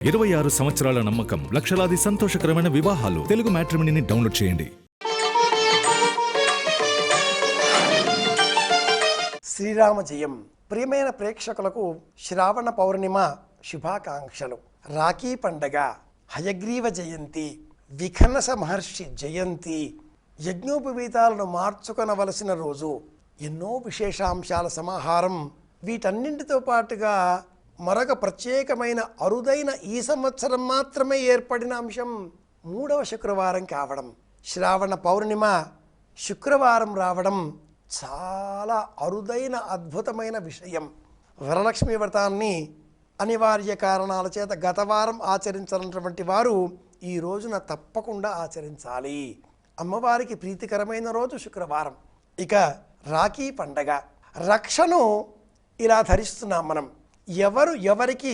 26 సంవత్సరాల నమ్మకం, లక్షలాది సంతోషకరమైన వివాహాలు. తెలుగు మ్యాట్రిమోనీని డౌన్లోడ్ చేయండి. శ్రీరామ జయం. ప్రియమైన ప్రేక్షకులకు శ్రావణ పౌర్ణిమ శుభాకాంక్షలు. రాఖీ పండగ, హయగ్రీవ జయంతి, విఖనస మహర్షి జయంతి, యజ్ఞోపవీతాలను మార్చుకొనవలసిన రోజు. ఎన్నో విశేషాంశాల సమాహారం. వీటన్నింటితో పాటుగా మరొక ప్రత్యేకమైన అరుదైన ఈ సంవత్సరం మాత్రమే ఏర్పడిన అంశం 3వ శుక్రవారం కావడం. శ్రావణ పౌర్ణిమ శుక్రవారం రావడం చాలా అరుదైన అద్భుతమైన విషయం. వరలక్ష్మి వ్రతాన్ని అనివార్య కారణాల చేత గత వారం ఆచరించినటువంటి వారు ఈ రోజున తప్పకుండా ఆచరించాలి. అమ్మవారికి ప్రీతికరమైన రోజు శుక్రవారం. ఇక రాఖీ పండగ. రక్షను ఇలా ధరిస్తున్నాం మనం. ఎవరు ఎవరికి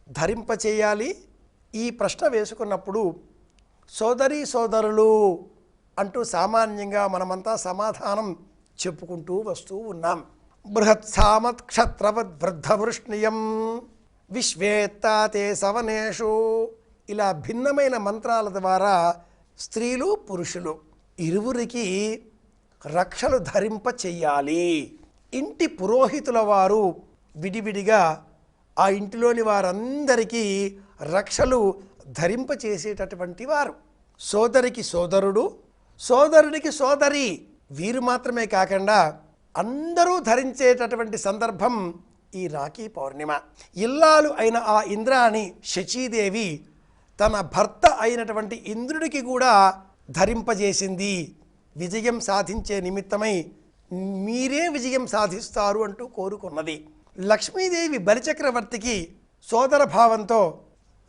ధరింపచేయాలి? ఈ ప్రశ్న వేసుకున్నప్పుడు సోదరీ సోదరులు అంటూ సామాన్యంగా మనమంతా సమాధానం చెప్పుకుంటూ వస్తూ ఉన్నాం. బృహత్సామత్ క్షత్రవద్ వృద్ధవృష్ణియం విశ్వేత్తాతే సవనేషు. ఇలా భిన్నమైన మంత్రాల ద్వారా స్త్రీలు పురుషులు ఇరువురికి రక్షలు ధరింప చెయ్యాలి. ఇంటి పురోహితుల వారు విడివిడిగా ఆ ఇంటిలోని వారందరికీ రక్షలు ధరింపచేసేటటువంటి వారు. సోదరికి సోదరుడు, సోదరుడికి సోదరి, వీరు మాత్రమే కాకుండా అందరూ ధరించేటటువంటి సందర్భం ఈ రాఖీ పౌర్ణిమ. ఇల్లాలు అయిన ఆ ఇంద్రాణి శచీదేవి తన భర్త అయినటువంటి ఇంద్రుడికి కూడా ధరింపజేసింది. విజయం సాధించే నిమిత్తమై మీరే విజయం సాధిస్తారు అంటూ కోరుకున్నది. లక్ష్మీదేవి బలిచక్రవర్తికి సోదర భావంతో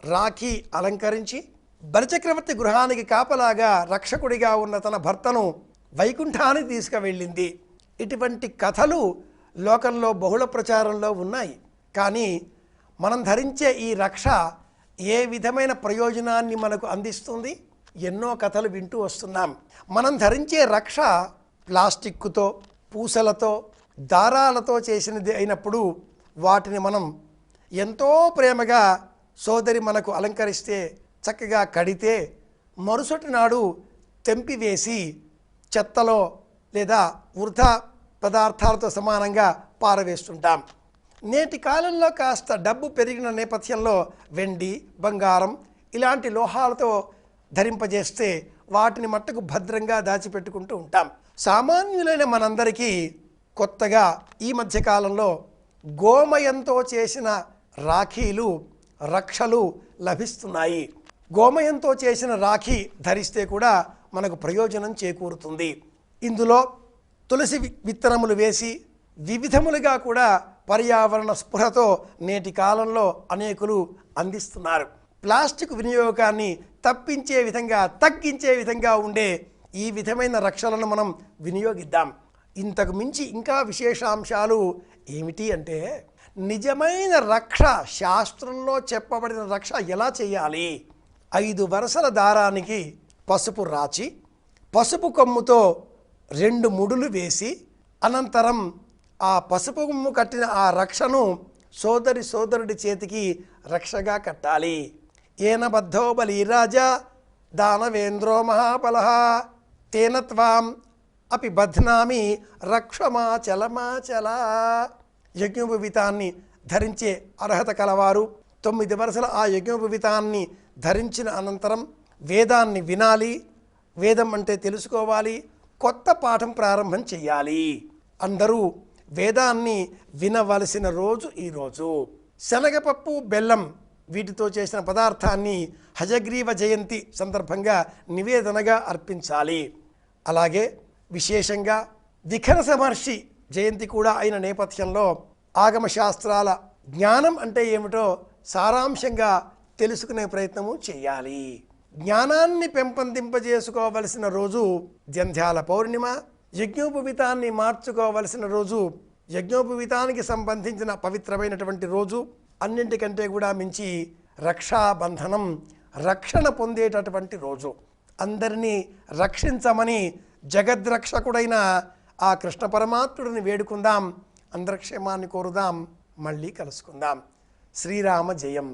రాఖీ అలంకరించి బలిచక్రవర్తి గృహానికి కాపలాగా రక్షకుడిగా ఉన్న తన భర్తను వైకుంఠానికి తీసుకువెళ్ళింది. ఇటువంటి కథలు లోకంలో బహుళ ప్రచారంలో ఉన్నాయి. కానీ మనం ధరించే ఈ రక్ష ఏ విధమైన ప్రయోజనాన్ని మనకు అందిస్తుంది? ఎన్నో కథలు వింటూ వస్తున్నాం. మనం ధరించే రక్ష ప్లాస్టిక్తో, పూసలతో, దారాలతో చేసినది అయినప్పుడు వాటిని మనం ఎంతో ప్రేమగా సోదరి మనకు అలంకరిస్తే, చక్కగా కడితే మరుసటి నాడు తెంపివేసి చెత్తలో లేదా వృధా పదార్థాలతో సమానంగా పారవేస్తుంటాం. నేటి కాలంలో కాస్త డబ్బు పెరిగిన నేపథ్యంలో వెండి, బంగారం ఇలాంటి లోహాలతో ధరింపజేస్తే వాటిని మట్టుకు భద్రంగా దాచిపెట్టుకుంటూ ఉంటాం. సామాన్యులైన మనందరికీ కొత్తగా ఈ మధ్యకాలంలో గోమయంతో చేసిన రాఖీలు, రక్షలు లభిస్తున్నాయి. గోమయంతో చేసిన రాఖీ ధరిస్తే కూడా మనకు ప్రయోజనం చేకూరుతుంది. ఇందులో తులసి విత్తనములు వేసి వివిధములుగా కూడా పర్యావరణ స్పృహతో నేటి కాలంలో అనేకులు అందిస్తున్నారు. ప్లాస్టిక్ వినియోగాన్ని తప్పించే విధంగా, తగ్గించే విధంగా ఉండే ఈ విధమైన రక్షలను మనం వినియోగిద్దాం. ఇంతకు మించి ఇంకా విశేషాంశాలు ఏమిటి అంటే, నిజమైన రక్ష, శాస్త్రంలో చెప్పబడిన రక్ష ఎలా చేయాలి? 5 వరుసల దారానికి పసుపు రాచి, పసుపు కొమ్ముతో 2 ముడులు వేసి, అనంతరం ఆ పసుపు కొమ్ము కట్టిన ఆ రక్షను సోదరుడి చేతికి రక్షగా కట్టాలి. ఏనబద్ధో బలిరాజా దానవేంద్రో మహాబలః తేన త్వాం అపి బధ్నామి రక్షమాచలమాచల. యజ్ఞోపవీతాన్ని ధరించే అర్హత కలవారు 9 వరుసల ఆ యజ్ఞోపవీతాన్ని ధరించిన అనంతరం వేదాన్ని వినాలి. వేదం అంటే తెలుసుకోవాలి. కొత్త పాఠం ప్రారంభం చేయాలి. అందరూ వేదాన్ని వినవలసిన రోజు ఈరోజు. శనగపప్పు, బెల్లం వీటితో చేసిన పదార్థాన్ని హయగ్రీవ జయంతి సందర్భంగా నివేదనగా అర్పించాలి. అలాగే విశేషంగా విఖనస మహర్షి జయంతి కూడా అయిన నేపథ్యంలో ఆగమశాస్త్రాల జ్ఞానం అంటే ఏమిటో సారాంశంగా తెలుసుకునే ప్రయత్నము చేయాలి. జ్ఞానాన్ని పెంపొందింపజేసుకోవలసిన రోజు జంధ్యాల పౌర్ణిమ. యజ్ఞోపవీతాన్ని మార్చుకోవలసిన రోజు, యజ్ఞోపవీతానికి సంబంధించిన పవిత్రమైనటువంటి రోజు. అన్నింటికంటే కూడా మించి రక్షాబంధనం, రక్షణ పొందేటటువంటి రోజు. అందరినీ రక్షించమని జగద్రక్షకుడైన ఆ కృష్ణ పరమాత్ముడిని వేడుకుందాం. అందరి క్షేమాన్ని కోరుదాం. మళ్ళీ కలుసుకుందాం. శ్రీరామ జయం.